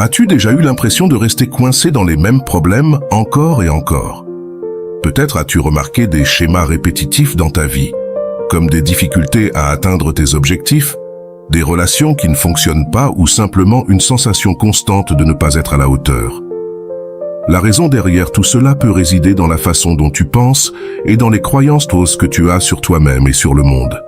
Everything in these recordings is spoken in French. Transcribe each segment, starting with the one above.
As-tu déjà eu l'impression de rester coincé dans les mêmes problèmes encore et encore? Peut-être as-tu remarqué des schémas répétitifs dans ta vie, comme des difficultés à atteindre tes objectifs, des relations qui ne fonctionnent pas ou simplement une sensation constante de ne pas être à la hauteur. La raison derrière tout cela peut résider dans la façon dont tu penses et dans les croyances fausses que tu as sur toi-même et sur le monde.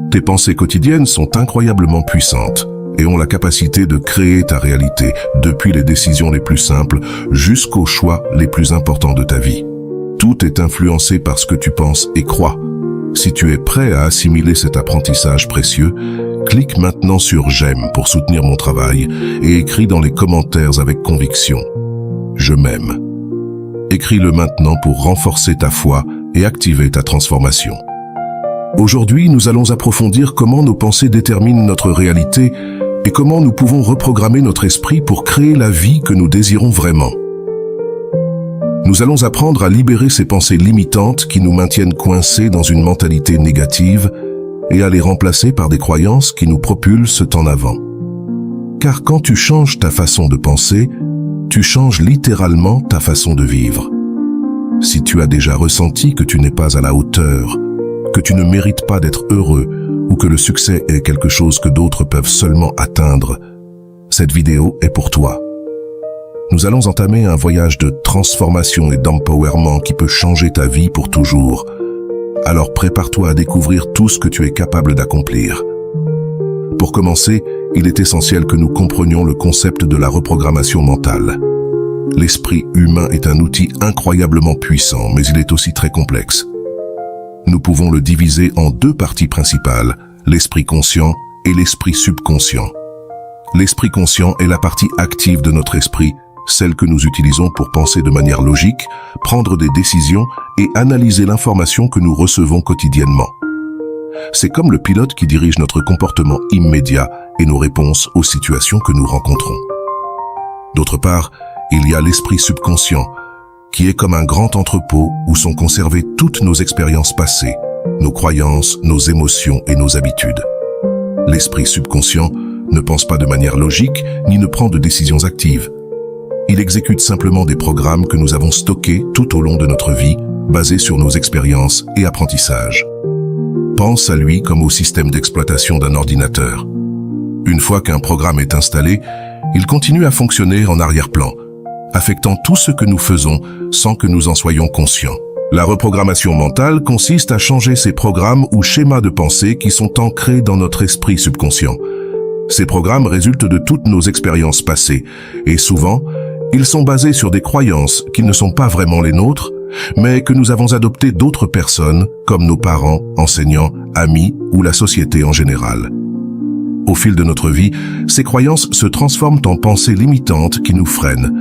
Tes pensées quotidiennes sont incroyablement puissantes et ont la capacité de créer ta réalité, depuis les décisions les plus simples jusqu'aux choix les plus importants de ta vie. Tout est influencé par ce que tu penses et crois. Si tu es prêt à assimiler cet apprentissage précieux, clique maintenant sur « J'aime » pour soutenir mon travail et écris dans les commentaires avec conviction « Je m'aime ». Écris-le maintenant pour renforcer ta foi et activer ta transformation. Aujourd'hui, nous allons approfondir comment nos pensées déterminent notre réalité et comment nous pouvons reprogrammer notre esprit pour créer la vie que nous désirons vraiment. Nous allons apprendre à libérer ces pensées limitantes qui nous maintiennent coincés dans une mentalité négative et à les remplacer par des croyances qui nous propulsent en avant. Car quand tu changes ta façon de penser, tu changes littéralement ta façon de vivre. Si tu as déjà ressenti que tu n'es pas à la hauteur, que tu ne mérites pas d'être heureux ou que le succès est quelque chose que d'autres peuvent seulement atteindre, cette vidéo est pour toi. Nous allons entamer un voyage de transformation et d'empowerment qui peut changer ta vie pour toujours. Alors prépare-toi à découvrir tout ce que tu es capable d'accomplir. Pour commencer, il est essentiel que nous comprenions le concept de la reprogrammation mentale. L'esprit humain est un outil incroyablement puissant, mais il est aussi très complexe. Nous pouvons le diviser en deux parties principales, l'esprit conscient et l'esprit subconscient. L'esprit conscient est la partie active de notre esprit, celle que nous utilisons pour penser de manière logique, prendre des décisions et analyser l'information que nous recevons quotidiennement. C'est comme le pilote qui dirige notre comportement immédiat et nos réponses aux situations que nous rencontrons. D'autre part, il y a l'esprit subconscient, qui est comme un grand entrepôt où sont conservées toutes nos expériences passées, nos croyances, nos émotions et nos habitudes. L'esprit subconscient ne pense pas de manière logique ni ne prend de décisions actives. Il exécute simplement des programmes que nous avons stockés tout au long de notre vie, basés sur nos expériences et apprentissages. Pense à lui comme au système d'exploitation d'un ordinateur. Une fois qu'un programme est installé, il continue à fonctionner en arrière-plan, affectant tout ce que nous faisons sans que nous en soyons conscients. La reprogrammation mentale consiste à changer ces programmes ou schémas de pensée qui sont ancrés dans notre esprit subconscient. Ces programmes résultent de toutes nos expériences passées et souvent, ils sont basés sur des croyances qui ne sont pas vraiment les nôtres, mais que nous avons adoptées d'autres personnes, comme nos parents, enseignants, amis ou la société en général. Au fil de notre vie, ces croyances se transforment en pensées limitantes qui nous freinent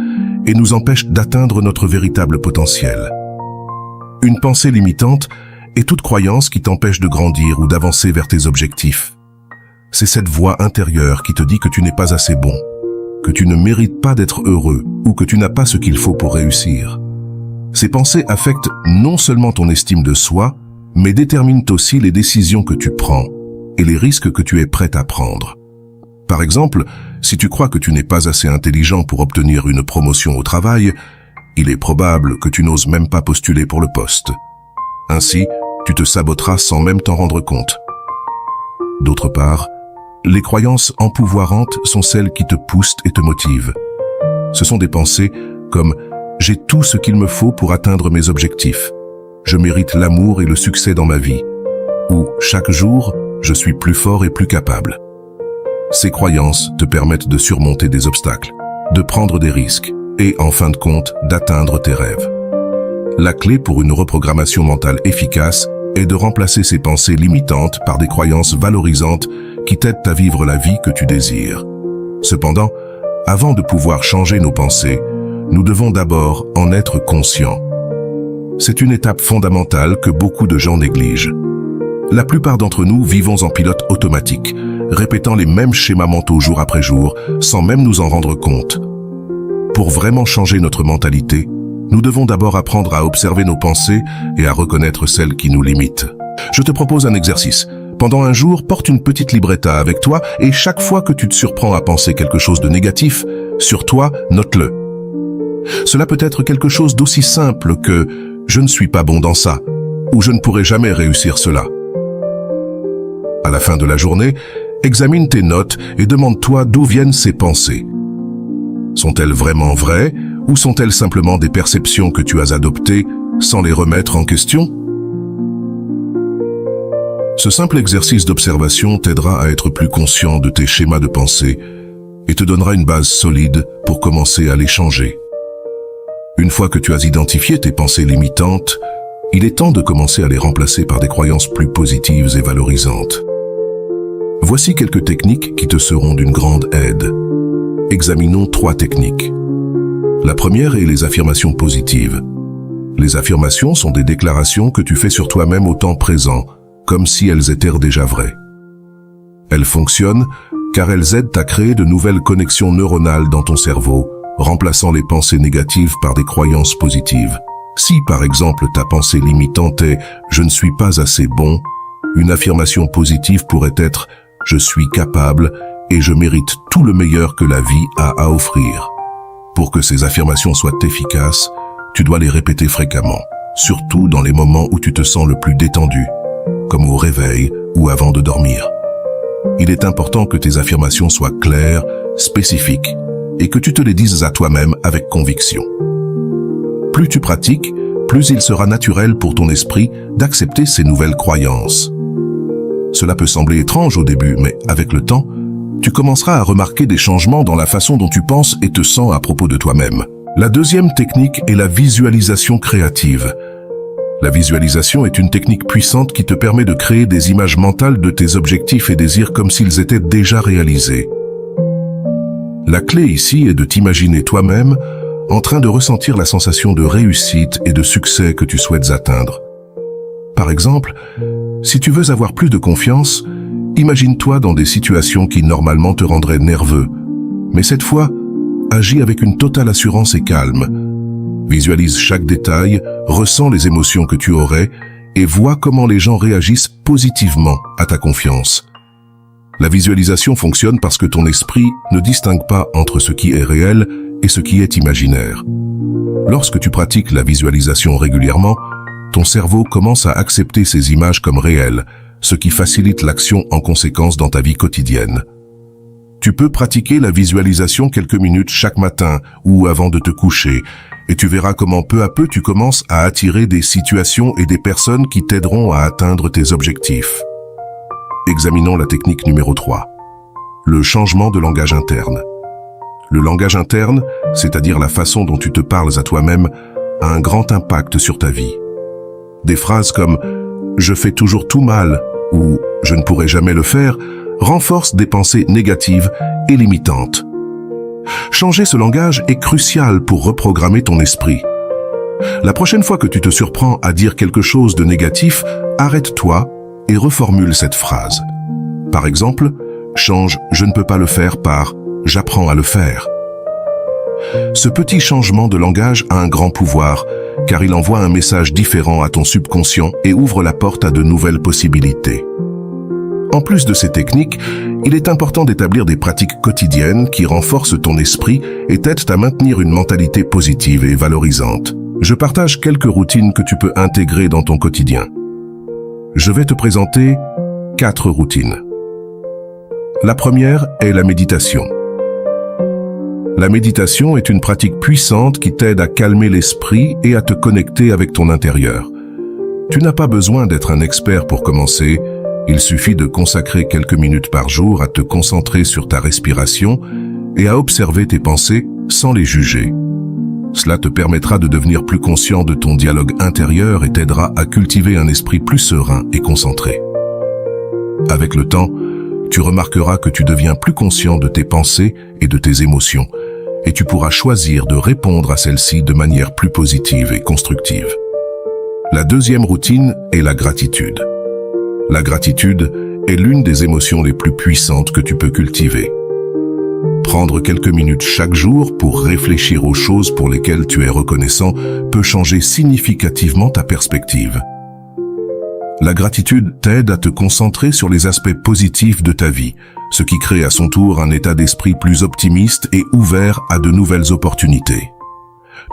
et nous empêchent d'atteindre notre véritable potentiel. Une pensée limitante est toute croyance qui t'empêche de grandir ou d'avancer vers tes objectifs. C'est cette voix intérieure qui te dit que tu n'es pas assez bon, que tu ne mérites pas d'être heureux ou que tu n'as pas ce qu'il faut pour réussir. Ces pensées affectent non seulement ton estime de soi, mais déterminent aussi les décisions que tu prends et les risques que tu es prêt à prendre. Par exemple, si tu crois que tu n'es pas assez intelligent pour obtenir une promotion au travail, il est probable que tu n'oses même pas postuler pour le poste. Ainsi, tu te saboteras sans même t'en rendre compte. D'autre part, les croyances empouvoirantes sont celles qui te poussent et te motivent. Ce sont des pensées comme « j'ai tout ce qu'il me faut pour atteindre mes objectifs »,« je mérite l'amour et le succès dans ma vie » ou « chaque jour, je suis plus fort et plus capable ». Ces croyances te permettent de surmonter des obstacles, de prendre des risques et, en fin de compte, d'atteindre tes rêves. La clé pour une reprogrammation mentale efficace est de remplacer ces pensées limitantes par des croyances valorisantes qui t'aident à vivre la vie que tu désires. Cependant, avant de pouvoir changer nos pensées, nous devons d'abord en être conscients. C'est une étape fondamentale que beaucoup de gens négligent. La plupart d'entre nous vivons en pilote automatique, répétant les mêmes schémas mentaux jour après jour, sans même nous en rendre compte. Pour vraiment changer notre mentalité, nous devons d'abord apprendre à observer nos pensées et à reconnaître celles qui nous limitent. Je te propose un exercice. Pendant un jour, porte une petite libretta avec toi et chaque fois que tu te surprends à penser quelque chose de négatif sur toi, note-le. Cela peut être quelque chose d'aussi simple que « je ne suis pas bon dans ça » ou « je ne pourrai jamais réussir cela ». À la fin de la journée, examine tes notes et demande-toi d'où viennent ces pensées. Sont-elles vraiment vraies ou sont-elles simplement des perceptions que tu as adoptées sans les remettre en question? Ce simple exercice d'observation t'aidera à être plus conscient de tes schémas de pensée et te donnera une base solide pour commencer à les changer. Une fois que tu as identifié tes pensées limitantes, il est temps de commencer à les remplacer par des croyances plus positives et valorisantes. Voici quelques techniques qui te seront d'une grande aide. Examinons 3 techniques. La première est les affirmations positives. Les affirmations sont des déclarations que tu fais sur toi-même au temps présent, comme si elles étaient déjà vraies. Elles fonctionnent car elles aident à créer de nouvelles connexions neuronales dans ton cerveau, remplaçant les pensées négatives par des croyances positives. Si, par exemple, ta pensée limitante est « je ne suis pas assez bon », une affirmation positive pourrait être « je suis capable et je mérite tout le meilleur que la vie a à offrir ». Pour que ces affirmations soient efficaces, tu dois les répéter fréquemment, surtout dans les moments où tu te sens le plus détendu, comme au réveil ou avant de dormir. Il est important que tes affirmations soient claires, spécifiques, et que tu te les dises à toi-même avec conviction. Plus tu pratiques, plus il sera naturel pour ton esprit d'accepter ces nouvelles croyances. Cela peut sembler étrange au début, mais avec le temps, tu commenceras à remarquer des changements dans la façon dont tu penses et te sens à propos de toi-même. La deuxième technique est la visualisation créative. La visualisation est une technique puissante qui te permet de créer des images mentales de tes objectifs et désirs comme s'ils étaient déjà réalisés. La clé ici est de t'imaginer toi-même en train de ressentir la sensation de réussite et de succès que tu souhaites atteindre. Par exemple, si tu veux avoir plus de confiance, imagine-toi dans des situations qui normalement te rendraient nerveux, mais cette fois, agis avec une totale assurance et calme. Visualise chaque détail, ressens les émotions que tu aurais et vois comment les gens réagissent positivement à ta confiance. La visualisation fonctionne parce que ton esprit ne distingue pas entre ce qui est réel et ce qui est imaginaire. Lorsque tu pratiques la visualisation régulièrement, ton cerveau commence à accepter ces images comme réelles, ce qui facilite l'action en conséquence dans ta vie quotidienne. Tu peux pratiquer la visualisation quelques minutes chaque matin ou avant de te coucher, et tu verras comment peu à peu tu commences à attirer des situations et des personnes qui t'aideront à atteindre tes objectifs. Examinons la technique numéro 3. Le changement de langage interne. Le langage interne, c'est-à-dire la façon dont tu te parles à toi-même, a un grand impact sur ta vie. Des phrases comme « je fais toujours tout mal » ou « je ne pourrai jamais le faire » renforcent des pensées négatives et limitantes. Changer ce langage est crucial pour reprogrammer ton esprit. La prochaine fois que tu te surprends à dire quelque chose de négatif, arrête-toi et reformule cette phrase. Par exemple, change « je ne peux pas le faire » par « j'apprends à le faire ». Ce petit changement de langage a un grand pouvoir, car il envoie un message différent à ton subconscient et ouvre la porte à de nouvelles possibilités. En plus de ces techniques, il est important d'établir des pratiques quotidiennes qui renforcent ton esprit et t'aident à maintenir une mentalité positive et valorisante. Je partage quelques routines que tu peux intégrer dans ton quotidien. Je vais te présenter 4 routines. La première est la méditation. La méditation est une pratique puissante qui t'aide à calmer l'esprit et à te connecter avec ton intérieur. Tu n'as pas besoin d'être un expert pour commencer. Il suffit de consacrer quelques minutes par jour à te concentrer sur ta respiration et à observer tes pensées sans les juger. Cela te permettra de devenir plus conscient de ton dialogue intérieur et t'aidera à cultiver un esprit plus serein et concentré. Avec le temps, tu remarqueras que tu deviens plus conscient de tes pensées et de tes émotions, et tu pourras choisir de répondre à celles-ci de manière plus positive et constructive. La deuxième routine est la gratitude. La gratitude est l'une des émotions les plus puissantes que tu peux cultiver. Prendre quelques minutes chaque jour pour réfléchir aux choses pour lesquelles tu es reconnaissant peut changer significativement ta perspective. La gratitude t'aide à te concentrer sur les aspects positifs de ta vie, ce qui crée à son tour un état d'esprit plus optimiste et ouvert à de nouvelles opportunités.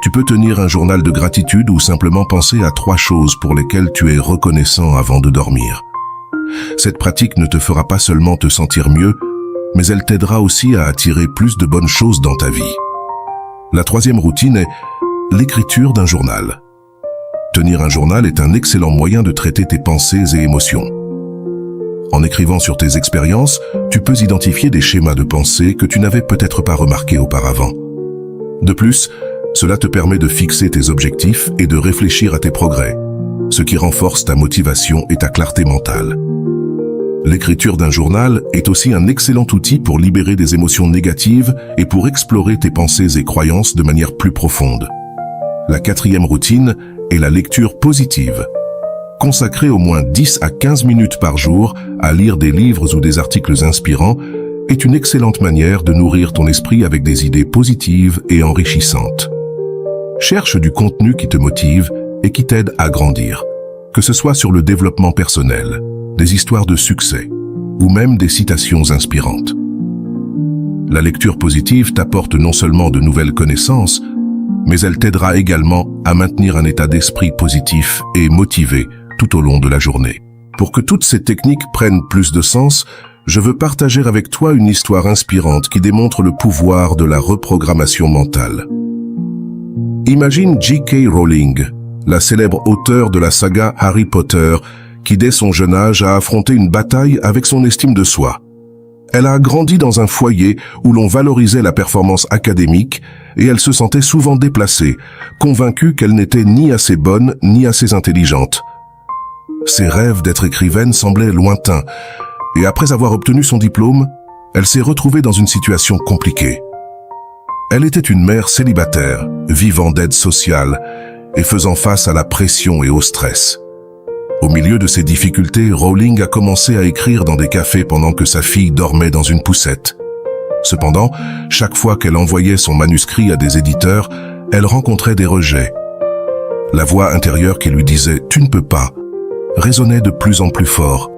Tu peux tenir un journal de gratitude ou simplement penser à 3 choses pour lesquelles tu es reconnaissant avant de dormir. Cette pratique ne te fera pas seulement te sentir mieux, mais elle t'aidera aussi à attirer plus de bonnes choses dans ta vie. La 3e routine est l'écriture d'un journal. Tenir un journal est un excellent moyen de traiter tes pensées et émotions. En écrivant sur tes expériences, tu peux identifier des schémas de pensée que tu n'avais peut-être pas remarqués auparavant. De plus, cela te permet de fixer tes objectifs et de réfléchir à tes progrès, ce qui renforce ta motivation et ta clarté mentale. L'écriture d'un journal est aussi un excellent outil pour libérer des émotions négatives et pour explorer tes pensées et croyances de manière plus profonde. La 4e routine est la lecture positive. Consacrer au moins 10 à 15 minutes par jour à lire des livres ou des articles inspirants est une excellente manière de nourrir ton esprit avec des idées positives et enrichissantes. Cherche du contenu qui te motive et qui t'aide à grandir, que ce soit sur le développement personnel, des histoires de succès ou même des citations inspirantes. La lecture positive t'apporte non seulement de nouvelles connaissances, mais elle t'aidera également à maintenir un état d'esprit positif et motivé tout au long de la journée. Pour que toutes ces techniques prennent plus de sens, je veux partager avec toi une histoire inspirante qui démontre le pouvoir de la reprogrammation mentale. Imagine J.K. Rowling, la célèbre auteure de la saga Harry Potter, qui dès son jeune âge a affronté une bataille avec son estime de soi. Elle a grandi dans un foyer où l'on valorisait la performance académique et elle se sentait souvent déplacée, convaincue qu'elle n'était ni assez bonne ni assez intelligente. Ses rêves d'être écrivaine semblaient lointains et après avoir obtenu son diplôme, elle s'est retrouvée dans une situation compliquée. Elle était une mère célibataire, vivant d'aide sociale et faisant face à la pression et au stress. Au milieu de ces difficultés, Rowling a commencé à écrire dans des cafés pendant que sa fille dormait dans une poussette. Cependant, chaque fois qu'elle envoyait son manuscrit à des éditeurs, elle rencontrait des rejets. La voix intérieure qui lui disait « Tu ne peux pas » résonnait de plus en plus fort.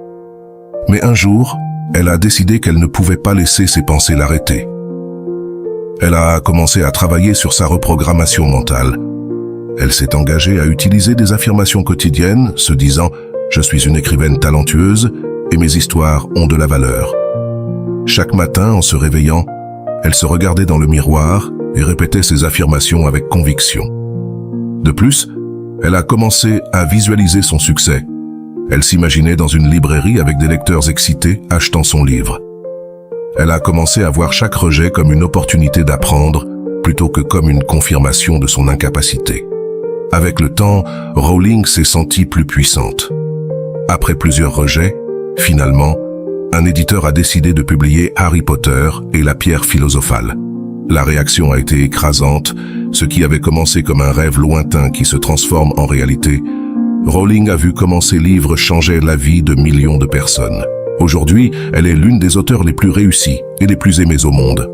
Mais un jour, elle a décidé qu'elle ne pouvait pas laisser ses pensées l'arrêter. Elle a commencé à travailler sur sa reprogrammation mentale. Elle s'est engagée à utiliser des affirmations quotidiennes, se disant « Je suis une écrivaine talentueuse et mes histoires ont de la valeur ». Chaque matin, en se réveillant, elle se regardait dans le miroir et répétait ces affirmations avec conviction. De plus, elle a commencé à visualiser son succès. Elle s'imaginait dans une librairie avec des lecteurs excités achetant son livre. Elle a commencé à voir chaque rejet comme une opportunité d'apprendre, plutôt que comme une confirmation de son incapacité. Avec le temps, Rowling s'est sentie plus puissante. Après plusieurs rejets, finalement, un éditeur a décidé de publier Harry Potter et la pierre philosophale. La réaction a été écrasante, ce qui avait commencé comme un rêve lointain qui se transforme en réalité. Rowling a vu comment ses livres changeaient la vie de millions de personnes. Aujourd'hui, elle est l'une des auteurs les plus réussies et les plus aimées au monde.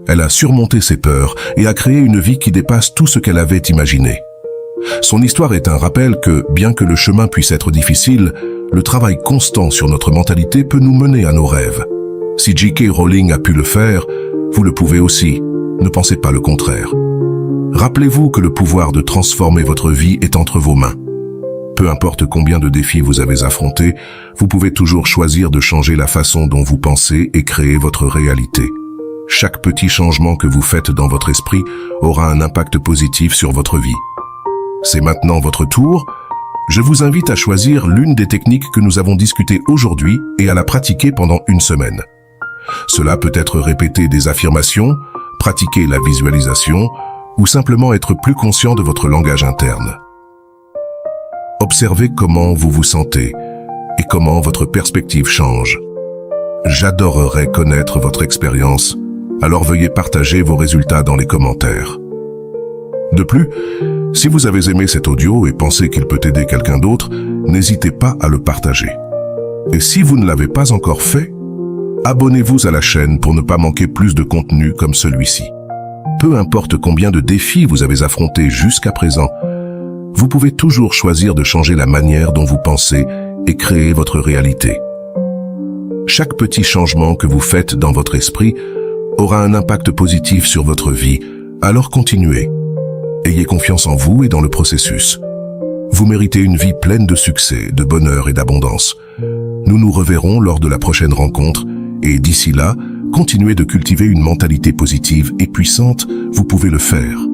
Elle a surmonté ses peurs et a créé une vie qui dépasse tout ce qu'elle avait imaginé. Son histoire est un rappel que, bien que le chemin puisse être difficile, le travail constant sur notre mentalité peut nous mener à nos rêves. Si J.K. Rowling a pu le faire, vous le pouvez aussi. Ne pensez pas le contraire. Rappelez-vous que le pouvoir de transformer votre vie est entre vos mains. Peu importe combien de défis vous avez affrontés, vous pouvez toujours choisir de changer la façon dont vous pensez et créer votre réalité. Chaque petit changement que vous faites dans votre esprit aura un impact positif sur votre vie. C'est maintenant votre tour. Je vous invite à choisir l'une des techniques que nous avons discutées aujourd'hui et à la pratiquer pendant une semaine. Cela peut être répéter des affirmations, pratiquer la visualisation ou simplement être plus conscient de votre langage interne. Observez comment vous vous sentez et comment votre perspective change. J'adorerais connaître votre expérience, alors veuillez partager vos résultats dans les commentaires. De plus, si vous avez aimé cet audio et pensez qu'il peut aider quelqu'un d'autre, n'hésitez pas à le partager. Et si vous ne l'avez pas encore fait, abonnez-vous à la chaîne pour ne pas manquer plus de contenu comme celui-ci. Peu importe combien de défis vous avez affrontés jusqu'à présent, vous pouvez toujours choisir de changer la manière dont vous pensez et créez votre réalité. Chaque petit changement que vous faites dans votre esprit aura un impact positif sur votre vie, alors continuez. Ayez confiance en vous et dans le processus. Vous méritez une vie pleine de succès, de bonheur et d'abondance. Nous nous reverrons lors de la prochaine rencontre et d'ici là, continuez de cultiver une mentalité positive et puissante, vous pouvez le faire.